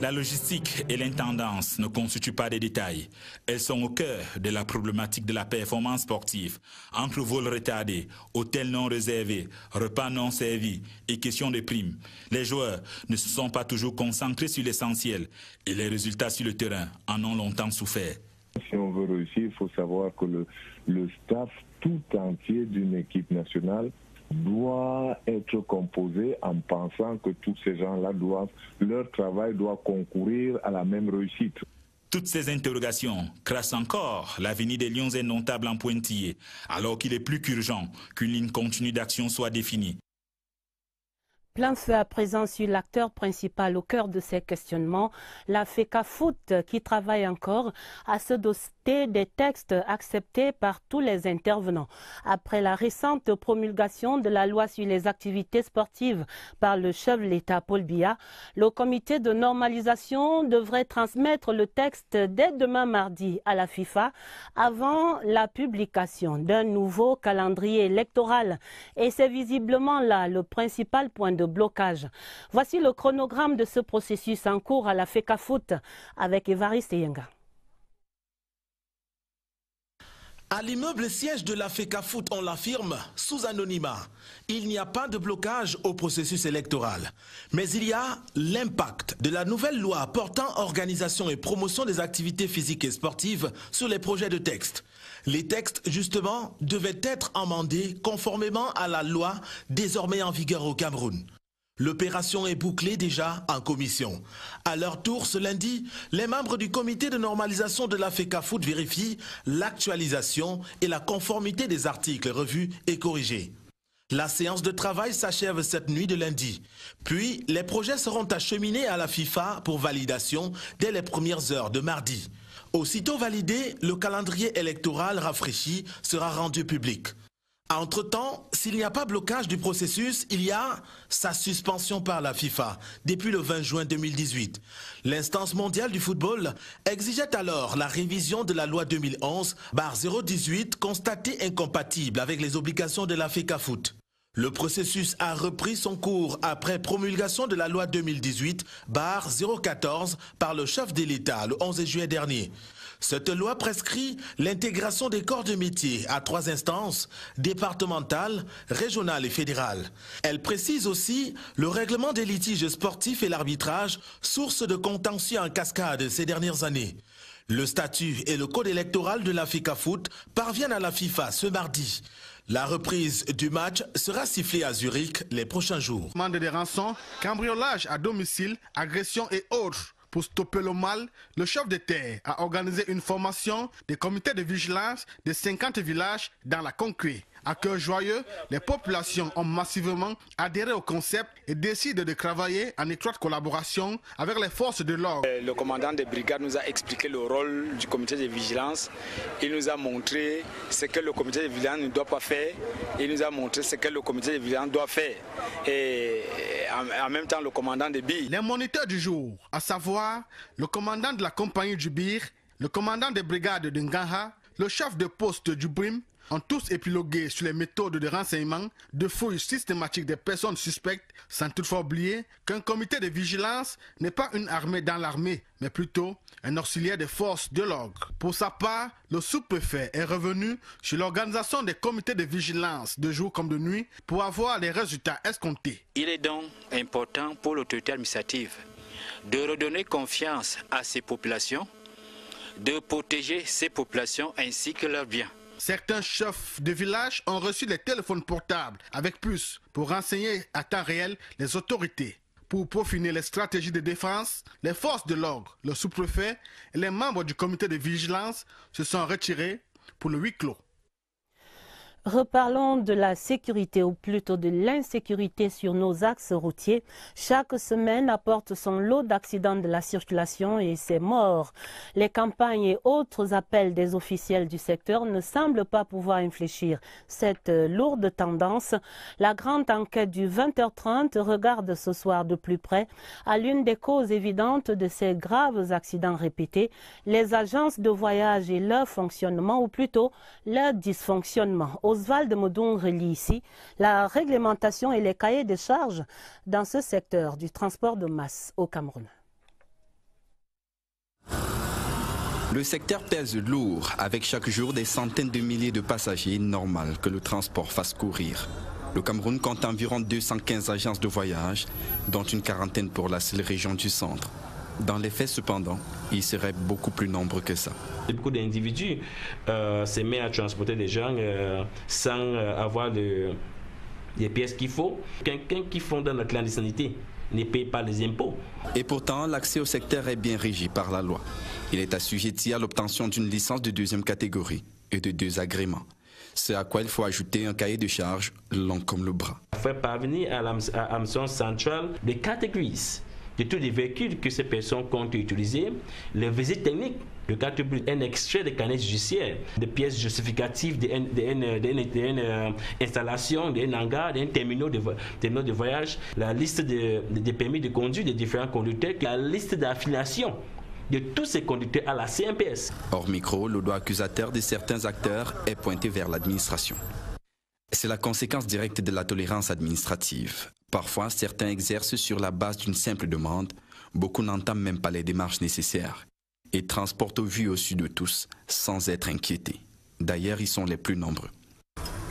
La logistique et l'intendance ne constituent pas des détails. Elles sont au cœur de la problématique de la performance sportive. Entre vols retardés, hôtels non réservés, repas non servis et questions de primes, les joueurs ne se sont pas toujours concentrés sur l'essentiel et les résultats sur le terrain en ont longtemps souffert. Si on veut réussir, il faut savoir que le staff tout entier d'une équipe nationale doit être composé en pensant que tous ces gens-là leur travail doit concourir à la même réussite. Toutes ces interrogations crassent encore l'avenir des Lions indomptables en pointillé, alors qu'il est plus qu'urgent qu'une ligne continue d'action soit définie. Plein feu à présent sur l'acteur principal au cœur de ces questionnements, la FECAFOOT, qui travaille encore à se doter des textes acceptés par tous les intervenants. Après la récente promulgation de la loi sur les activités sportives par le chef de l'État Paul Biya, le comité de normalisation devrait transmettre le texte dès demain mardi à la FIFA avant la publication d'un nouveau calendrier électoral. Et c'est visiblement là le principal point de blocage. Voici le chronogramme de ce processus en cours à la FECAFOOT avec Évariste Yenga. À l'immeuble siège de la FECAFOOT, on l'affirme, sous anonymat, il n'y a pas de blocage au processus électoral. Mais il y a l'impact de la nouvelle loi portant organisation et promotion des activités physiques et sportives sur les projets de texte. Les textes, justement, devaient être amendés conformément à la loi désormais en vigueur au Cameroun. L'opération est bouclée déjà en commission. À leur tour, ce lundi, les membres du comité de normalisation de la FECAFOOT vérifient l'actualisation et la conformité des articles revus et corrigés. La séance de travail s'achève cette nuit de lundi. Puis, les projets seront acheminés à la FIFA pour validation dès les premières heures de mardi. Aussitôt validé, le calendrier électoral rafraîchi sera rendu public. Entre-temps, s'il n'y a pas blocage du processus, il y a sa suspension par la FIFA depuis le 20 juin 2018. L'instance mondiale du football exigeait alors la révision de la loi 2011/018 constatée incompatible avec les obligations de la FECAFOOT. Le processus a repris son cours après promulgation de la loi 2018/014 par le chef de l'État le 11 juillet dernier. Cette loi prescrit l'intégration des corps de métier à 3 instances, départementales, régionales et fédérales. Elle précise aussi le règlement des litiges sportifs et l'arbitrage, source de contentieux en cascade ces dernières années. Le statut et le code électoral de la FECAFOOT parviennent à la FIFA ce mardi. La reprise du match sera sifflée à Zurich les prochains jours. Demande des rançons, cambriolage à domicile, agression et autres. Pour stopper le mal, le chef de terre a organisé une formation des comités de vigilance de 50 villages dans la Conquée. À cœur joyeux, les populations ont massivement adhéré au concept et décident de travailler en étroite collaboration avec les forces de l'ordre. Le commandant de brigade nous a expliqué le rôle du comité de vigilance. Il nous a montré ce que le comité de vigilance ne doit pas faire. Il nous a montré ce que le comité de vigilance doit faire. Et en même temps, le commandant de BIR. Les moniteurs du jour, à savoir le commandant de la compagnie du BIR, le commandant des brigades de Ngangha, le chef de poste du BRIM, ont tous épilogué sur les méthodes de renseignement, de fouilles systématiques des personnes suspectes, sans toutefois oublier qu'un comité de vigilance n'est pas une armée dans l'armée, mais plutôt un auxiliaire des forces de l'ordre. Pour sa part, le sous-préfet est revenu sur l'organisation des comités de vigilance de jour comme de nuit pour avoir les résultats escomptés. Il est donc important pour l'autorité administrative de redonner confiance à ces populations, de protéger ces populations ainsi que leurs biens. Certains chefs de village ont reçu des téléphones portables avec puces pour renseigner à temps réel les autorités. Pour peaufiner les stratégies de défense, les forces de l'ordre, le sous-préfet et les membres du comité de vigilance se sont retirés pour le huis clos. Reparlons de la sécurité, ou plutôt de l'insécurité sur nos axes routiers. Chaque semaine apporte son lot d'accidents de la circulation et ses morts. Les campagnes et autres appels des officiels du secteur ne semblent pas pouvoir infléchir cette lourde tendance. La grande enquête du 20h30 regarde ce soir de plus près à l'une des causes évidentes de ces graves accidents répétés, les agences de voyage et leur fonctionnement, ou plutôt leur dysfonctionnement. Oswald Modon relie ici la réglementation et les cahiers de charges dans ce secteur du transport de masse au Cameroun. Le secteur pèse lourd, avec chaque jour des centaines de milliers de passagers, normal que le transport fasse courir. Le Cameroun compte environ 215 agences de voyage, dont une quarantaine pour la seule région du centre. Dans les faits, cependant, ils seraient beaucoup plus nombreux que ça. Beaucoup d'individus se mettent à transporter des gens sans avoir les pièces qu'il faut. Quelqu'un qui font dans la clandestinité ne paye pas les impôts. Et pourtant, l'accès au secteur est bien régi par la loi. Il est assujetti à l'obtention d'une licence de 2e catégorie et de 2 agréments. Ce à quoi il faut ajouter un cahier de charges long comme le bras. Faire parvenir à l'administration centrale des catégories de tous les véhicules que ces personnes comptent utiliser, les visites techniques, le carte bleue, un extrait de carnet judiciaire, des pièces justificatives d'une installation, d'un hangar, d'un terminal de voyage, la liste des permis de conduire des différents conducteurs, la liste d'affiliation de tous ces conducteurs à la CNPS. Hors micro, le doigt accusateur de certains acteurs est pointé vers l'administration. C'est la conséquence directe de la tolérance administrative. Parfois, certains exercent sur la base d'une simple demande. Beaucoup n'entament même pas les démarches nécessaires et transportent au vu au-dessus de tous sans être inquiétés. D'ailleurs, ils sont les plus nombreux.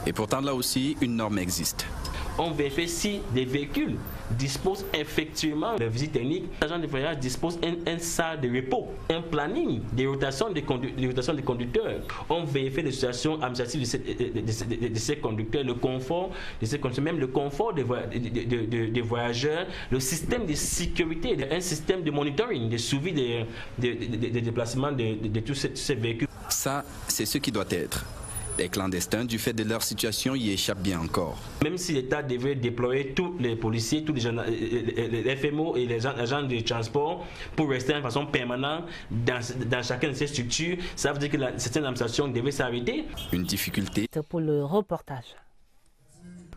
Et pourtant, là aussi, une norme existe. On vérifie si des véhicules disposent effectivement de visite technique. L'agent de voyage dispose un salle de repos, un planning de rotation des conducteurs. On vérifie les situations administratives de ces conducteurs, le confort de ces conducteurs, même le confort des voyageurs, le système de sécurité, un système de monitoring, de suivi des déplacements de tous ces véhicules. Ça, c'est ce qui doit être. Les clandestins, du fait de leur situation, y échappent bien encore. Même si l'État devait déployer tous les policiers, tous les FMO et les agents de transport pour rester de façon permanente dans chacune de ces structures, ça veut dire que certaines administrations devaient s'arrêter. Une difficulté. Pour le reportage.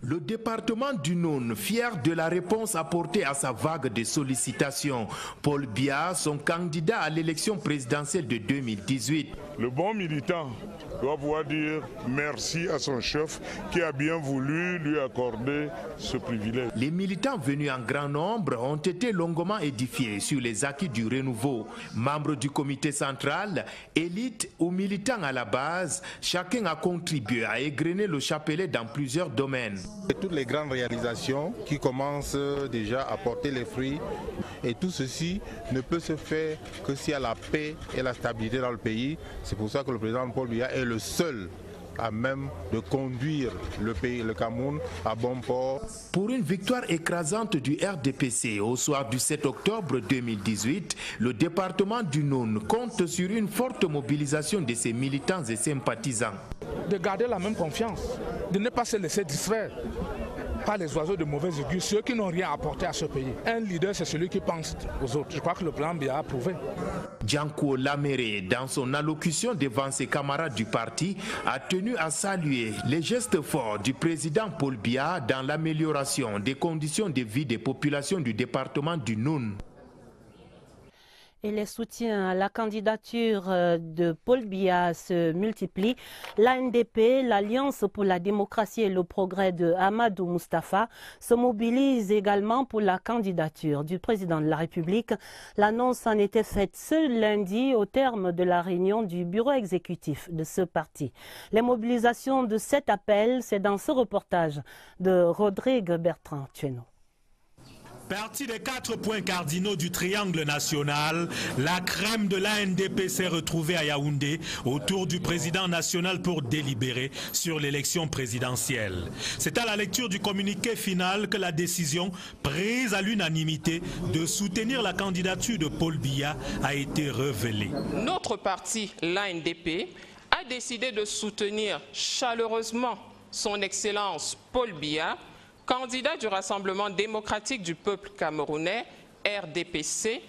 Le département du Noun, fier de la réponse apportée à sa vague de sollicitations. Paul Biya, son candidat à l'élection présidentielle de 2018. Le bon militant doit pouvoir dire merci à son chef qui a bien voulu lui accorder ce privilège. Les militants venus en grand nombre ont été longuement édifiés sur les acquis du renouveau. Membres du comité central, élites ou militants à la base, chacun a contribué à égrener le chapelet dans plusieurs domaines. Toutes les grandes réalisations qui commencent déjà à porter les fruits, et tout ceci ne peut se faire que s'il y a la paix et la stabilité dans le pays. C'est pour ça que le président Paul Biya est le seul à même de conduire le pays, le Cameroun, à bon port. Pour une victoire écrasante du RDPC au soir du 7 octobre 2018, le département du Noun compte sur une forte mobilisation de ses militants et sympathisants. De garder la même confiance, de ne pas se laisser distraire par les oiseaux de mauvais augure, ceux qui n'ont rien apporté à ce pays. Un leader, c'est celui qui pense aux autres. Je crois que le plan Biya a prouvé. Djanko Laméré, dans son allocution devant ses camarades du parti, a tenu à saluer les gestes forts du président Paul Biya dans l'amélioration des conditions de vie des populations du département du Noun. Et les soutiens à la candidature de Paul Biya se multiplient. L'ANDP, l'Alliance pour la démocratie et le progrès de Amadou Moustapha, se mobilise également pour la candidature du président de la République. L'annonce en était faite ce lundi au terme de la réunion du bureau exécutif de ce parti. Les mobilisations de cet appel, c'est dans ce reportage de Rodrigue Bertrand Tueno. Parti des 4 points cardinaux du triangle national, la crème de l'ANDP s'est retrouvée à Yaoundé autour du président national pour délibérer sur l'élection présidentielle. C'est à la lecture du communiqué final que la décision prise à l'unanimité de soutenir la candidature de Paul Biya a été révélée. Notre parti, l'ANDP, a décidé de soutenir chaleureusement son Excellence Paul Biya, candidat du Rassemblement démocratique du peuple camerounais, RDPC,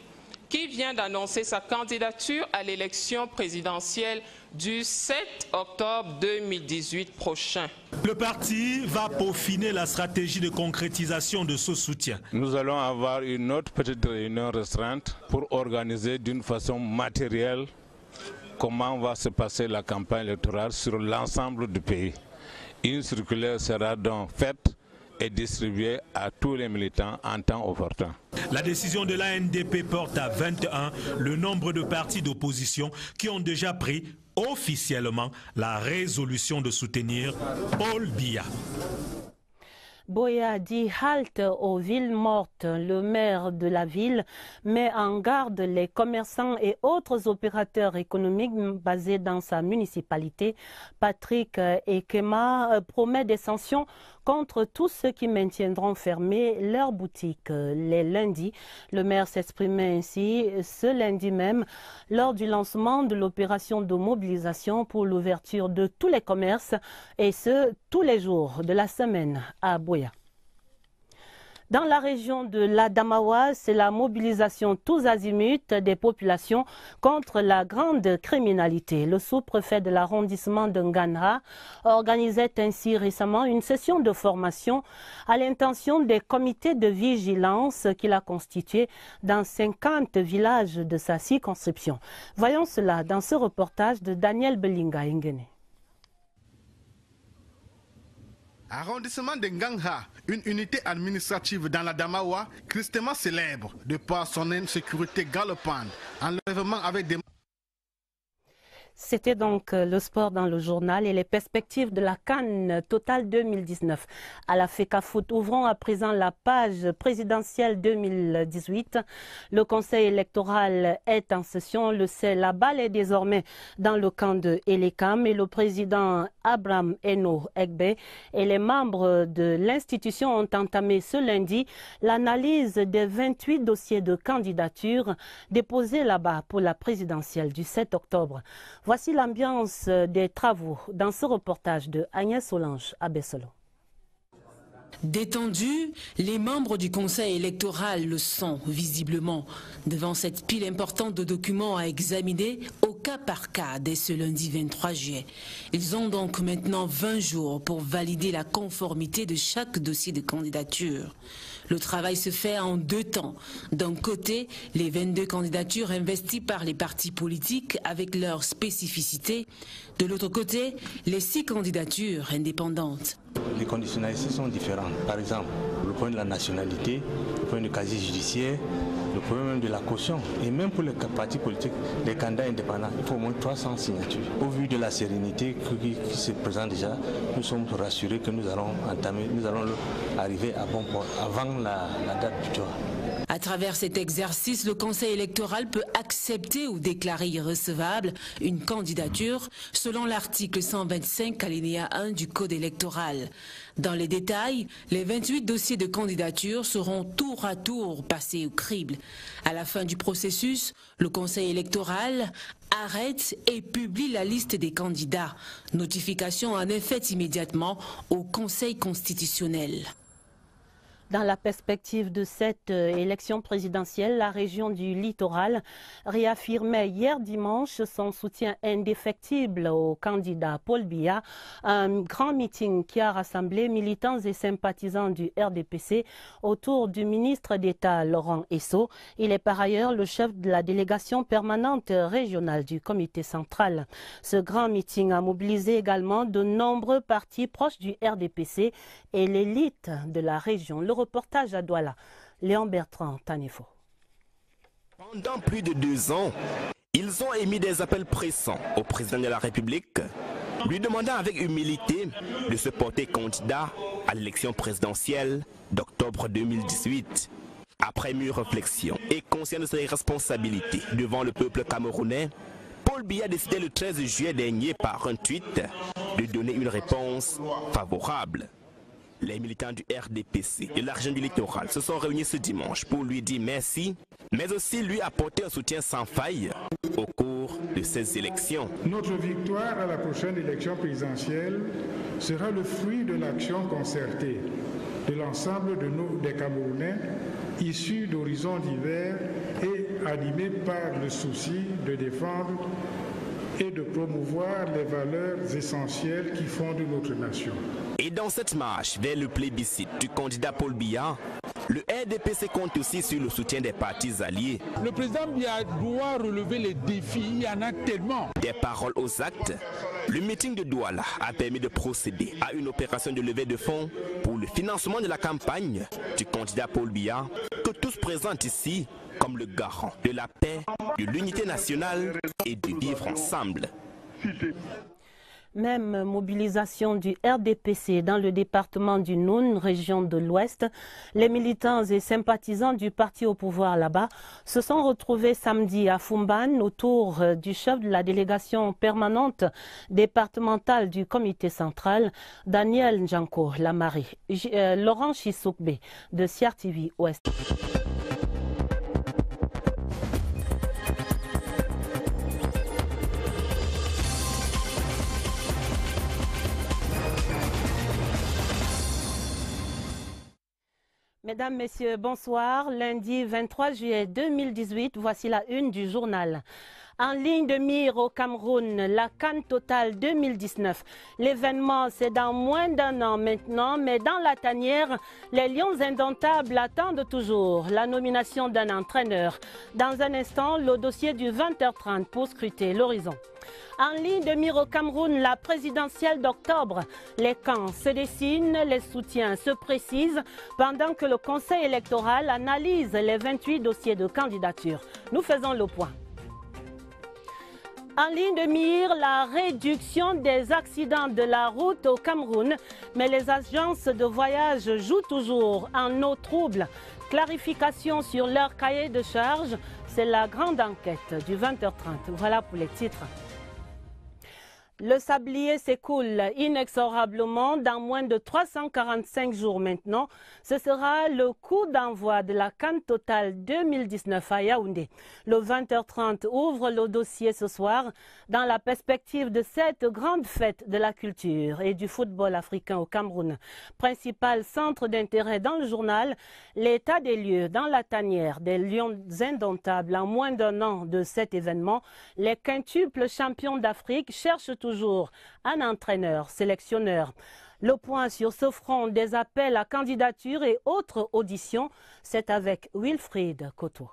qui vient d'annoncer sa candidature à l'élection présidentielle du 7 octobre 2018 prochain. Le parti va peaufiner la stratégie de concrétisation de ce soutien. Nous allons avoir une autre petite réunion restreinte pour organiser d'une façon matérielle comment va se passer la campagne électorale sur l'ensemble du pays. Une circulaire sera donc faite et distribuée à tous les militants en temps opportun. La décision de l'ANDP porte à 21 le nombre de partis d'opposition qui ont déjà pris officiellement la résolution de soutenir Paul Biya. Boya dit halte aux villes mortes. Le maire de la ville met en garde les commerçants et autres opérateurs économiques basés dans sa municipalité. Patrick Ekema promet des sanctions contre tous ceux qui maintiendront fermés leurs boutiques les lundis. Le maire s'exprimait ainsi ce lundi même lors du lancement de l'opération de mobilisation pour l'ouverture de tous les commerces et ce, tous les jours de la semaine à Boya. Dans la région de l'Adamawa, c'est la mobilisation tous azimuts des populations contre la grande criminalité. Le sous-préfet de l'arrondissement de Ngana organisait ainsi récemment une session de formation à l'intention des comités de vigilance qu'il a constitués dans 50 villages de sa circonscription. Voyons cela dans ce reportage de Daniel Belinga Ingene. Arrondissement de Ngangha, une unité administrative dans la Damawa, tristement célèbre de par son insécurité galopante, enlèvement avec des... C'était donc le sport dans le journal et les perspectives de la CAN Total 2019. À la FECAFOOT, ouvrons à présent la page présidentielle 2018. Le conseil électoral est en session, le sait, la balle est désormais dans le camp de Elekam et le président Abraham Eno Egbe et les membres de l'institution ont entamé ce lundi l'analyse des 28 dossiers de candidature déposés là-bas pour la présidentielle du 7 octobre. Voici l'ambiance des travaux dans ce reportage de Agnès Solange à Bessolo. Détendus, les membres du conseil électoral le sont visiblement devant cette pile importante de documents à examiner au cas par cas dès ce lundi 23 juillet. Ils ont donc maintenant 20 jours pour valider la conformité de chaque dossier de candidature. Le travail se fait en deux temps. D'un côté, les 22 candidatures investies par les partis politiques avec leurs spécificités. De l'autre côté, les 6 candidatures indépendantes. Les conditionnalités sont différentes. Par exemple, le point de la nationalité, le point du casier judiciaire, le point même de la caution. Et même pour les partis politiques, les candidats indépendants, il faut au moins 300 signatures. Au vu de la sérénité qui se présente déjà, nous sommes rassurés que nous allons arriver à bon port avant la date butoir. À travers cet exercice, le Conseil électoral peut accepter ou déclarer irrecevable une candidature selon l'article 125 alinéa 1 du Code électoral. Dans les détails, les 28 dossiers de candidature seront tour à tour passés au crible. À la fin du processus, le Conseil électoral arrête et publie la liste des candidats. Notification en est faite immédiatement au Conseil constitutionnel. Dans la perspective de cette élection présidentielle, la région du littoral réaffirmait hier dimanche son soutien indéfectible au candidat Paul Biya. Un grand meeting qui a rassemblé militants et sympathisants du RDPC autour du ministre d'État Laurent Esso. Il est par ailleurs le chef de la délégation permanente régionale du comité central. Ce grand meeting a mobilisé également de nombreux partis proches du RDPC et l'élite de la région. Le reportage à Douala, Léon Bertrand Tanefo. Pendant plus de 2 ans, ils ont émis des appels pressants au président de la République, lui demandant avec humilité de se porter candidat à l'élection présidentielle d'octobre 2018. Après mûre réflexion et conscient de ses responsabilités devant le peuple camerounais, Paul Biya a décidé le 13 juillet dernier par un tweet de donner une réponse favorable. Les militants du RDPC et l'argent du littoral se sont réunis ce dimanche pour lui dire merci, mais aussi lui apporter un soutien sans faille au cours de ces élections. Notre victoire à la prochaine élection présidentielle sera le fruit de l'action concertée de l'ensemble des Camerounais issus d'horizons divers et animés par le souci de défendre et de promouvoir les valeurs essentielles qui fondent notre nation. Et dans cette marche vers le plébiscite du candidat Paul Biya, le RDPC compte aussi sur le soutien des partis alliés. Le président Biya doit relever les défis, il y en a tellement. Des paroles aux actes, le meeting de Douala a permis de procéder à une opération de levée de fonds pour le financement de la campagne du candidat Paul Biya, que tous présentent ici comme le garant de la paix, de l'unité nationale et de vivre ensemble. Même mobilisation du RDPC dans le département du Noun, région de l'Ouest. Les militants et sympathisants du parti au pouvoir là-bas se sont retrouvés samedi à Fumban autour du chef de la délégation permanente départementale du comité central, Daniel Njanko Lamari. Laurent Chissoukbe de CRTV Ouest. Mesdames, Messieurs, bonsoir. Lundi 23 juillet 2018, voici la une du journal. En ligne de mire au Cameroun, la CAN Total 2019. L'événement, c'est dans moins d'un an maintenant, mais dans la tanière, les Lions indomptables attendent toujours la nomination d'un entraîneur. Dans un instant, le dossier du 20h30 pour scruter l'horizon. En ligne de mire au Cameroun, la présidentielle d'octobre. Les camps se dessinent, les soutiens se précisent pendant que le Conseil électoral analyse les 28 dossiers de candidature. Nous faisons le point. En ligne de mire, la réduction des accidents de la route au Cameroun, mais les agences de voyage jouent toujours en eau trouble. Clarification sur leur cahier de charges, c'est la grande enquête du 20h30. Voilà pour les titres. Le sablier s'écoule inexorablement dans moins de 345 jours maintenant. Ce sera le coup d'envoi de la CAN Total 2019 à Yaoundé. Le 20h30 ouvre le dossier ce soir dans la perspective de cette grande fête de la culture et du football africain au Cameroun. Principal centre d'intérêt dans le journal, l'état des lieux dans la tanière des Lions indomptables. En moins d'un an de cet événement, les quintuples champions d'Afrique cherchent toujours un entraîneur, sélectionneur. Le point sur ce front des appels à candidature et autres auditions, c'est avec Wilfried Koto.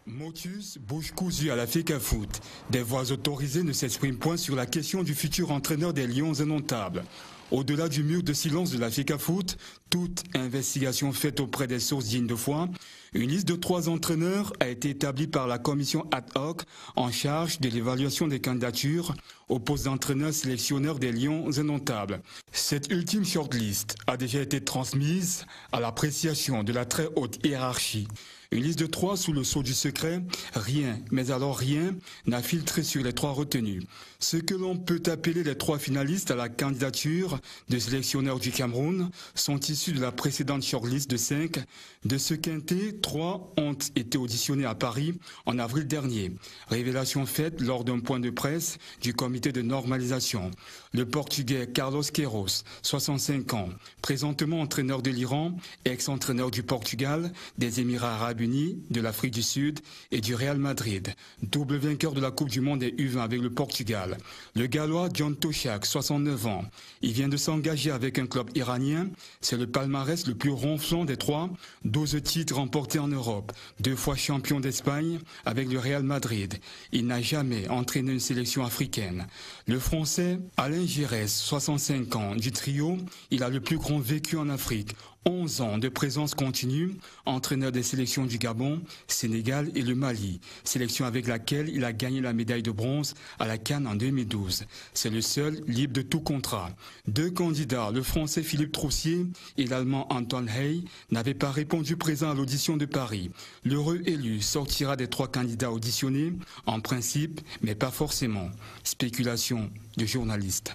Motus, bouche cousue à la FECAFOOT. Des voix autorisées ne s'expriment point sur la question du futur entraîneur des Lions indomptables. Au-delà du mur de silence de la FECAFOOT, toute investigation faite auprès des sources dignes de foi, une liste de 3 entraîneurs a été établie par la commission ad hoc en charge de l'évaluation des candidatures au poste d'entraîneur sélectionneur des Lions indomptables. Cette ultime shortlist a déjà été transmise à l'appréciation de la très haute hiérarchie. Une liste de 3 sous le sceau du secret, rien, mais alors rien, n'a filtré sur les 3 retenus. Ce que l'on peut appeler les 3 finalistes à la candidature de sélectionneur du Cameroun sont issus de la précédente shortlist de 5. De ce quintet, 3 ont été auditionnés à Paris en avril dernier. Révélation faite lors d'un point de presse du comité de normalisation. Le Portugais Carlos Queiroz, 65 ans, présentement entraîneur de l'Iran, ex-entraîneur du Portugal, des Émirats Arabes Unis, de l'Afrique du Sud et du Real Madrid, double vainqueur de la Coupe du Monde des U20 avec le Portugal. Le Gallois John Toshak, 69 ans. Il vient de s'engager avec un club iranien. C'est le palmarès le plus ronflant des 3. 12 titres remportés en Europe, 2 fois champion d'Espagne avec le Real Madrid. Il n'a jamais entraîné une sélection africaine. Le Français Alain Giresse, 65 ans. Du trio, il a le plus grand vécu en Afrique. 11 ans de présence continue, entraîneur des sélections du Gabon, Sénégal et le Mali, sélection avec laquelle il a gagné la médaille de bronze à la CAN en 2012. C'est le seul libre de tout contrat. 2 candidats, le Français Philippe Troussier et l'Allemand Anton Hey, n'avaient pas répondu présent à l'audition de Paris. L'heureux élu sortira des 3 candidats auditionnés, en principe, mais pas forcément. Spéculation de journalistes.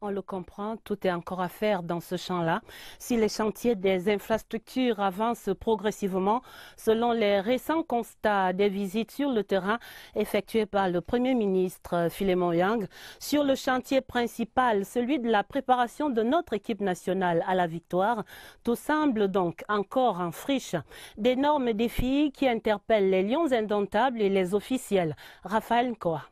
On le comprend, tout est encore à faire dans ce champ-là. Si les chantiers des infrastructures avancent progressivement, selon les récents constats des visites sur le terrain effectuées par le Premier ministre Philemon Yang, sur le chantier principal, celui de la préparation de notre équipe nationale à la victoire, tout semble donc encore en friche. D'énormes défis qui interpellent les lions indomptables et les officiels. Raphaël Nkoa.